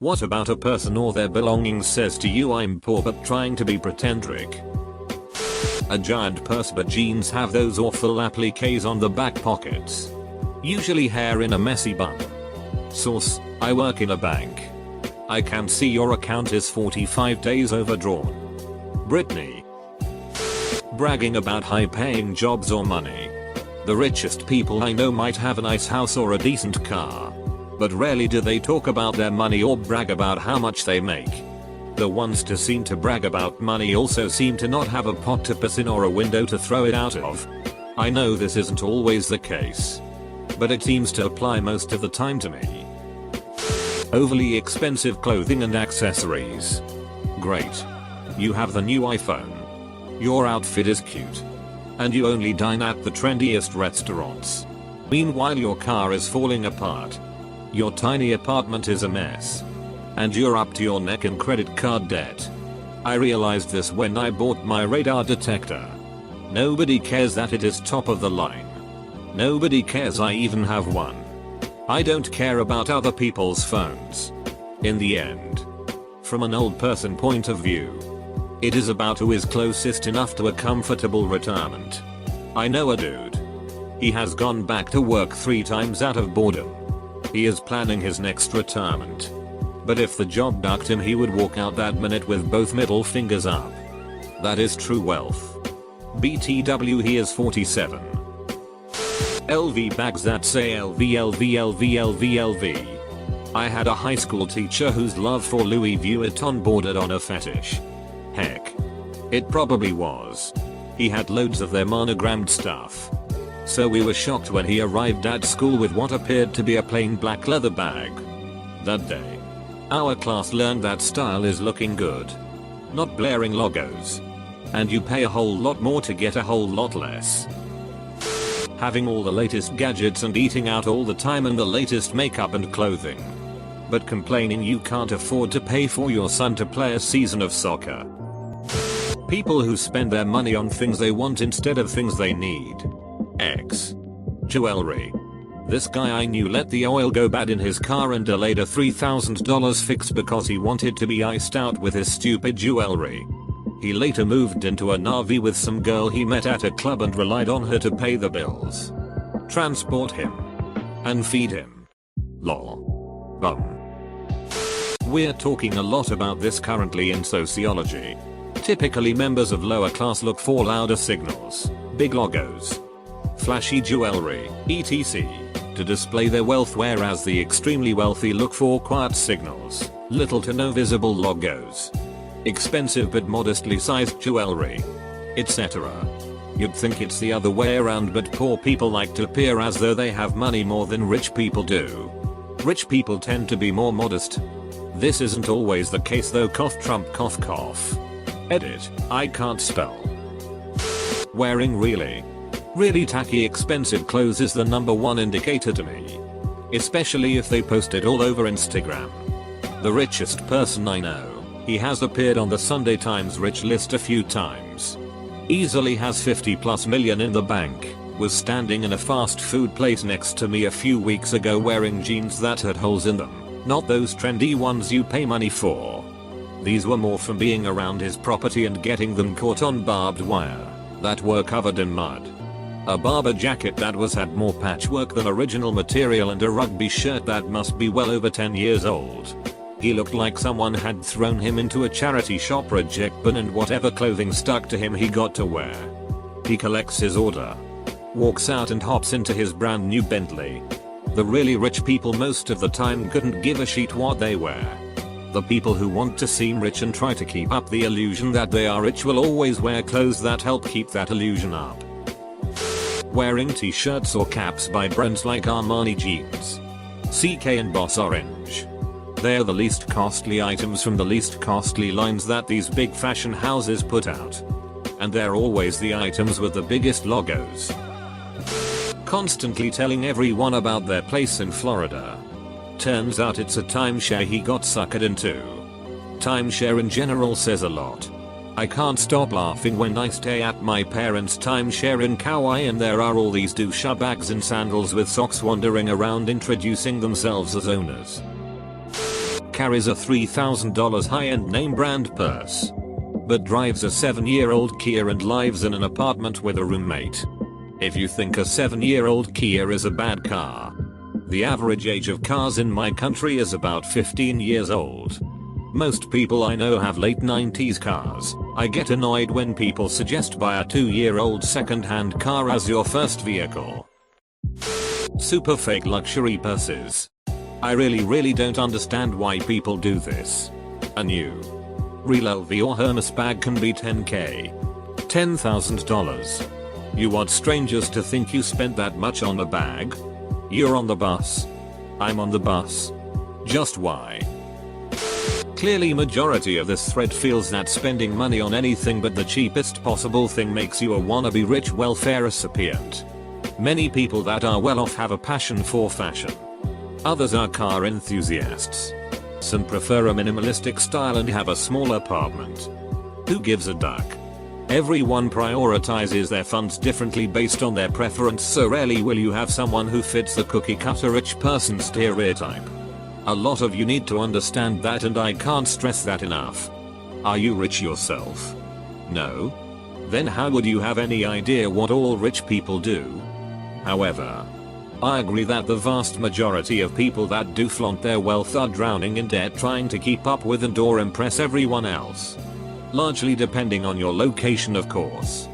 What about a person or their belongings says to you I'm poor but trying to be pretendric? A giant purse but jeans have those awful appliques on the back pockets. Usually hair in a messy bun. Source: I work in a bank. I can see your account is 45 days overdrawn. Brittany. Bragging about high paying jobs or money. The richest people I know might have a nice house or a decent car. But rarely do they talk about their money or brag about how much they make. The ones to seem to brag about money also seem to not have a pot to piss in or a window to throw it out of. I know this isn't always the case, but it seems to apply most of the time to me. Overly expensive clothing and accessories. Great. You have the new iPhone. Your outfit is cute. And you only dine at the trendiest restaurants. Meanwhile your car is falling apart. Your tiny apartment is a mess. And you're up to your neck in credit card debt. I realized this when I bought my radar detector. Nobody cares that it is top of the line. Nobody cares I even have one. I don't care about other people's phones. In the end, from an old person point of view, it is about who is closest enough to a comfortable retirement. I know a dude. He has gone back to work 3 times out of boredom. He is planning his next retirement. But if the job ducked him he would walk out that minute with both middle fingers up. That is true wealth. BTW he is 47. LV bags that say LV LV LV LV LV. I had a high school teacher whose love for Louis Vuitton bordered on a fetish. Heck. It probably was. He had loads of their monogrammed stuff. So we were shocked when he arrived at school with what appeared to be a plain black leather bag. That day, our class learned that style is looking good. Not blaring logos. And you pay a whole lot more to get a whole lot less. Having all the latest gadgets and eating out all the time and the latest makeup and clothing. But complaining you can't afford to pay for your son to play a season of soccer. People who spend their money on things they want instead of things they need. X. Jewelry. This guy I knew let the oil go bad in his car and delayed a $3,000 fix because he wanted to be iced out with his stupid jewelry. He later moved into an RV with some girl he met at a club and relied on her to pay the bills, transport him, and feed him. Lol. Bum. We're talking a lot about this currently in sociology. Typically members of lower class look for louder signals, big logos, flashy jewelry, etc. to display their wealth, whereas the extremely wealthy look for quiet signals, little to no visible logos, expensive but modestly sized jewelry, etc. You'd think it's the other way around, but poor people like to appear as though they have money more than rich people do. Rich people tend to be more modest. This isn't always the case though. Cough Trump cough cough. Edit, I can't spell. Wearing really tacky expensive clothes is the #1 indicator to me. Especially if they post it all over Instagram. The richest person I know, he has appeared on the Sunday Times rich list a few times. Easily has 50+ million in the bank, was standing in a fast food place next to me a few weeks ago wearing jeans that had holes in them, not those trendy ones you pay money for. These were more from being around his property and getting them caught on barbed wire, that were covered in mud. A Barber jacket that had more patchwork than original material and a rugby shirt that must be well over 10 years old. He looked like someone had thrown him into a charity shop reject bin and whatever clothing stuck to him he got to wear. He collects his order, walks out and hops into his brand new Bentley. The really rich people most of the time couldn't give a shit what they wear. The people who want to seem rich and try to keep up the illusion that they are rich will always wear clothes that help keep that illusion up. Wearing t-shirts or caps by brands like Armani Jeans, CK and Boss Orange. They're the least costly items from the least costly lines that these big fashion houses put out. And they're always the items with the biggest logos. Constantly telling everyone about their place in Florida. Turns out it's a timeshare he got suckered into. Timeshare in general says a lot. I can't stop laughing when I stay at my parents' timeshare in Kauai and there are all these douchebags in sandals with socks wandering around introducing themselves as owners. carries a $3,000 high-end name brand purse, but drives a 7-year-old Kia and lives in an apartment with a roommate. If you think a 7-year-old Kia is a bad car, the average age of cars in my country is about 15 years old. Most people I know have late 90s cars. I get annoyed when people suggest buy a 2-year-old second-hand car as your first vehicle. Super fake luxury purses. I really don't understand why people do this. A new real LV or Hermes bag can be $10,000. $10,000. You want strangers to think you spent that much on a bag? You're on the bus. I'm on the bus. Just why? Clearly majority of this thread feels that spending money on anything but the cheapest possible thing makes you a wannabe rich welfare recipient. Many people that are well off have a passion for fashion. Others are car enthusiasts. Some prefer a minimalistic style and have a small apartment. Who gives a duck? Everyone prioritizes their funds differently based on their preference, so rarely will you have someone who fits the cookie cutter rich person stereotype. A lot of you need to understand that, and I can't stress that enough. Are you rich yourself? No? Then how would you have any idea what all rich people do? However, I agree that the vast majority of people that do flaunt their wealth are drowning in debt trying to keep up with and or impress everyone else. Largely depending on your location, of course.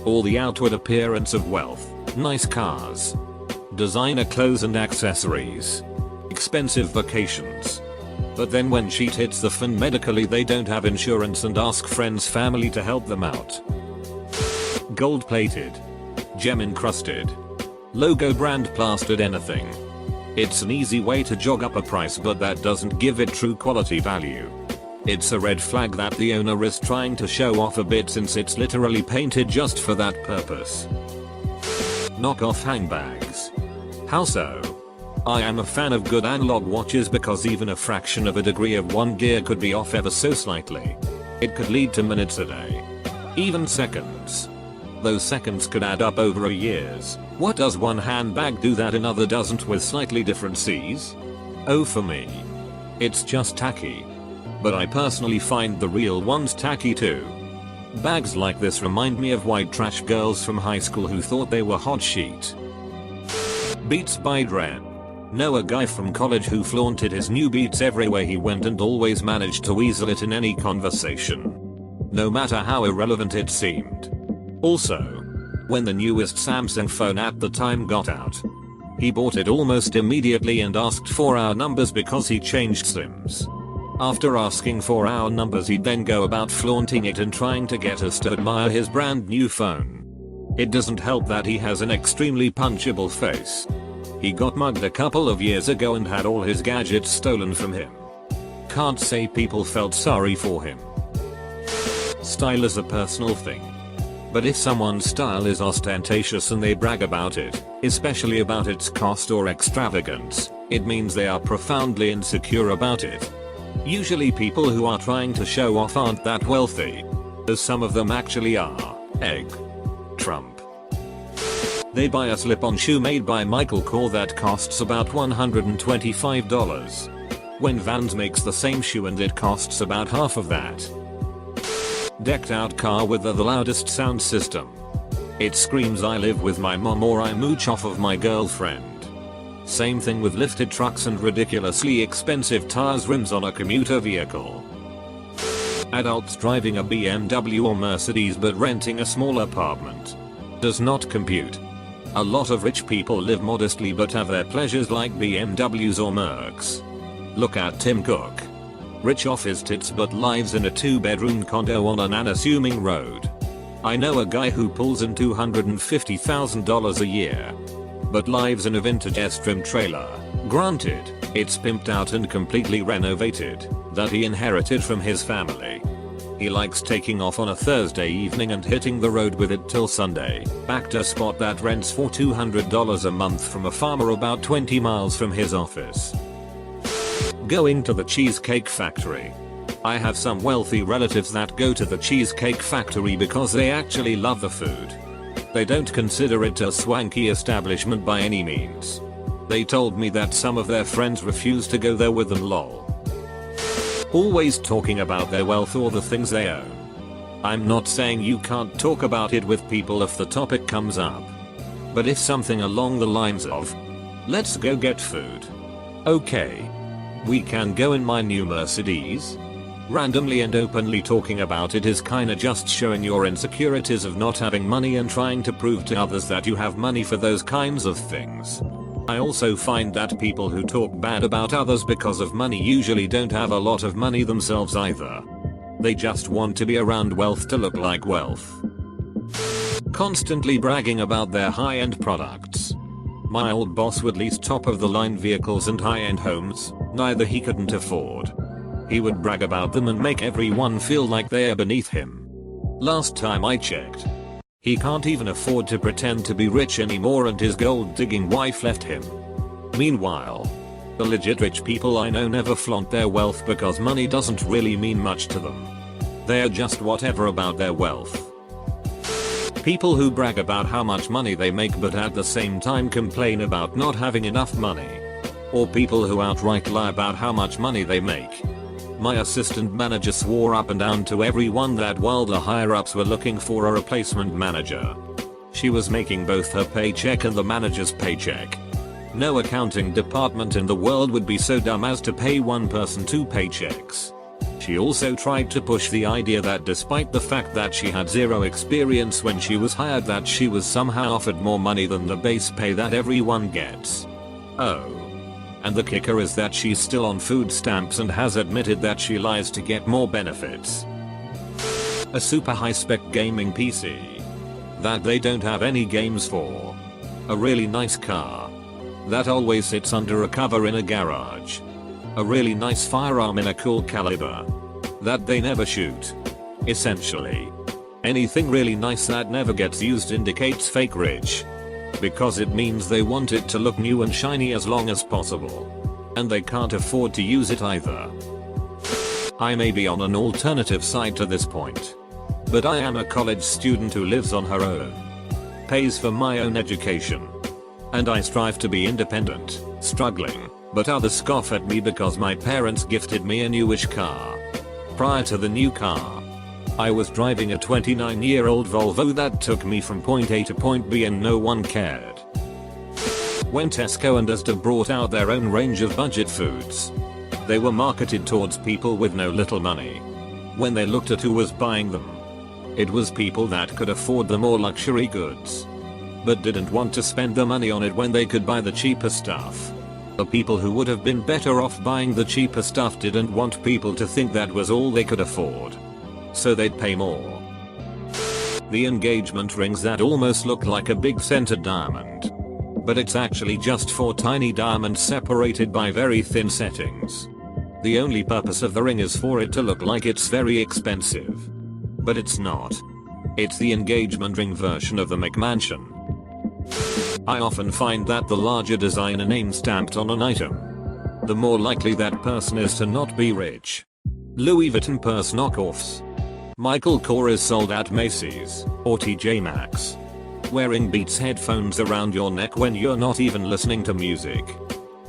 All the outward appearance of wealth, nice cars, designer clothes and accessories, expensive vacations. But then when shit hits the fan medically, they don't have insurance and ask friends, family to help them out. Gold plated, gem encrusted, logo brand plastered anything. It's an easy way to jog up a price, but that doesn't give it true quality value. It's a red flag that the owner is trying to show off a bit, since it's literally painted just for that purpose. Knockoff handbags. How so? I am a fan of good analog watches because even a fraction of a degree of one gear could be off ever so slightly. It could lead to minutes a day. Even seconds. Those seconds could add up over years. What does one handbag do that another doesn't with slightly different C's? Oh, for me, it's just tacky. But I personally find the real ones tacky too. Bags like this remind me of white trash girls from high school who thought they were hot shit. Beats by Dren. Know a guy from college who flaunted his new Beats everywhere he went and always managed to weasel it in any conversation, no matter how irrelevant it seemed. Also, when the newest Samsung phone at the time got out, he bought it almost immediately and asked for our numbers because he changed SIMs. After asking for our numbers, he'd then go about flaunting it and trying to get us to admire his brand new phone. It doesn't help that he has an extremely punchable face. He got mugged a couple of years ago and had all his gadgets stolen from him. Can't say people felt sorry for him. Style is a personal thing. But if someone's style is ostentatious and they brag about it, especially about its cost or extravagance, it means they are profoundly insecure about it. Usually people who are trying to show off aren't that wealthy, as some of them actually are. Egg. Trump. They buy a slip-on shoe made by Michael Kors that costs about $125. When Vans makes the same shoe and it costs about half of that. Decked out car with the loudest sound system. It screams I live with my mom or I mooch off of my girlfriend. Same thing with lifted trucks and ridiculously expensive tires, rims on a commuter vehicle. Adults driving a BMW or Mercedes but renting a small apartment. Does not compute. A lot of rich people live modestly but have their pleasures like BMWs or Mercs. Look at Tim Cook. Rich off his tits but lives in a 2-bedroom condo on an unassuming road. I know a guy who pulls in $250,000 a year, but lives in a vintage S-trim trailer. Granted, it's pimped out and completely renovated, that he inherited from his family. He likes taking off on a Thursday evening and hitting the road with it till Sunday, back to a spot that rents for $200 a month from a farmer about 20 miles from his office. Going to the Cheesecake Factory. I have some wealthy relatives that go to the Cheesecake Factory because they actually love the food. They don't consider it a swanky establishment by any means. They told me that some of their friends refuse to go there with them lol. Always talking about their wealth or the things they own. I'm not saying you can't talk about it with people if the topic comes up. But if something along the lines of, let's go get food. Okay. We can go in my new Mercedes? Randomly and openly talking about it is kinda just showing your insecurities of not having money and trying to prove to others that you have money for those kinds of things. I also find that people who talk bad about others because of money usually don't have a lot of money themselves either. They just want to be around wealth to look like wealth. Constantly bragging about their high-end products. My old boss would lease top-of-the-line vehicles and high-end homes, neither he couldn't afford. He would brag about them and make everyone feel like they're beneath him. Last time I checked, he can't even afford to pretend to be rich anymore and his gold-digging wife left him. Meanwhile, the legit rich people I know never flaunt their wealth because money doesn't really mean much to them. They're just whatever about their wealth. People who brag about how much money they make but at the same time complain about not having enough money. Or people who outright lie about how much money they make. My assistant manager swore up and down to everyone that while the higher ups were looking for a replacement manager, she was making both her paycheck and the manager's paycheck. No accounting department in the world would be so dumb as to pay one person 2 paychecks. She also tried to push the idea that despite the fact that she had zero experience when she was hired, that she was somehow offered more money than the base pay that everyone gets. Oh. And the kicker is that she's still on food stamps and has admitted that she lies to get more benefits. A super high-spec gaming PC that they don't have any games for. A really nice car that always sits under a cover in a garage. A really nice firearm in a cool caliber that they never shoot. Essentially, anything really nice that never gets used indicates fake rich. Because it means they want it to look new and shiny as long as possible. And they can't afford to use it either. I may be on an alternative side to this point, but I am a college student who lives on her own, pays for my own education, and I strive to be independent, struggling, but others scoff at me because my parents gifted me a newish car. Prior to the new car, I was driving a 29-year-old Volvo that took me from point A to point B and no one cared. When Tesco and Asda brought out their own range of budget foods, they were marketed towards people with no little money. When they looked at who was buying them, it was people that could afford the more luxury goods, but didn't want to spend the money on it when they could buy the cheaper stuff. The people who would have been better off buying the cheaper stuff didn't want people to think that was all they could afford, so they'd pay more. The engagement rings that almost look like a big centered diamond, but it's actually just 4 tiny diamonds separated by very thin settings. The only purpose of the ring is for it to look like it's very expensive, but it's not. It's the engagement ring version of the McMansion. I often find that the larger designer name stamped on an item, the more likely that person is to not be rich. Louis Vuitton purse knockoffs. Michael Kors sold at Macy's or TJ Maxx. Wearing Beats headphones around your neck when you're not even listening to music.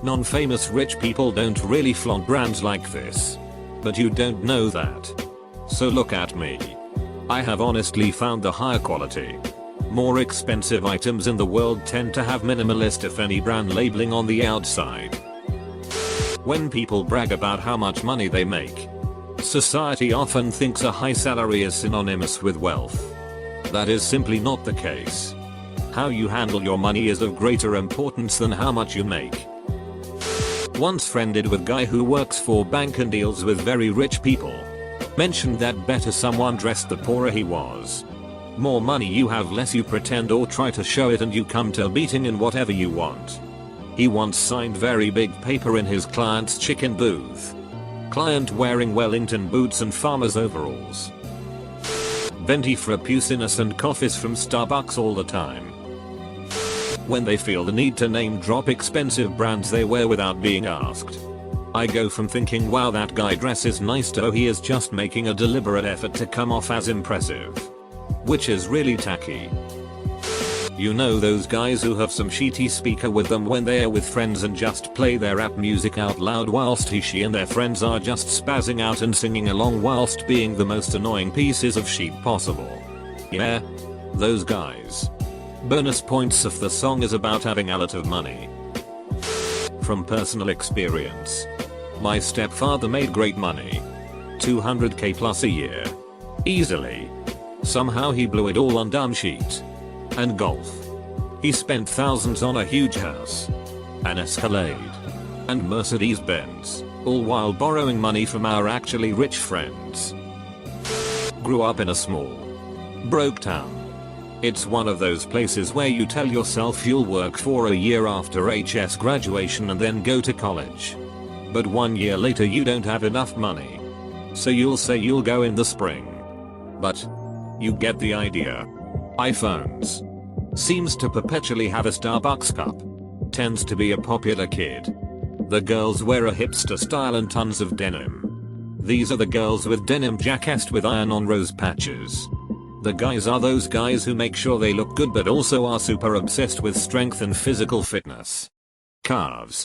Non-famous rich people don't really flaunt brands like this. But you don't know that. So look at me. I have honestly found the higher quality, more expensive items in the world tend to have minimalist if any brand labeling on the outside. When people brag about how much money they make, society often thinks a high salary is synonymous with wealth. That is simply not the case. How you handle your money is of greater importance than how much you make. Once friended with guy who works for bank and deals with very rich people. Mentioned that better someone dressed the poorer he was. More money you have, less you pretend or try to show it, and you come to a beating in whatever you want. He once signed very big paper in his client's chicken booth. Client wearing Wellington boots and farmer's overalls. Venti frappuccinos and coffees from Starbucks all the time. When they feel the need to name drop expensive brands they wear without being asked. I go from thinking wow that guy dresses nice to oh he is just making a deliberate effort to come off as impressive. Which is really tacky. You know those guys who have some shitty speaker with them when they're with friends and just play their rap music out loud whilst he/she and their friends are just spazzing out and singing along whilst being the most annoying pieces of shit possible. Yeah, those guys. Bonus points if the song is about having a lot of money. From personal experience. My stepfather made great money. 200k plus a year. Easily. Somehow he blew it all on dumb shit. And golf. He spent thousands on a huge house, an Escalade, and Mercedes-Benz, all while borrowing money from our actually rich friends. Grew up in a small, broke town. It's one of those places where you tell yourself you'll work for a year after HS graduation and then go to college. But 1 year later you don't have enough money. So you'll say you'll go in the spring. But you get the idea. iPhones. Seems to perpetually have a Starbucks cup. Tends to be a popular kid. The girls wear a hipster style and tons of denim. These are the girls with denim jackets with iron-on rose patches. The guys are those guys who make sure they look good but also are super obsessed with strength and physical fitness. Calves.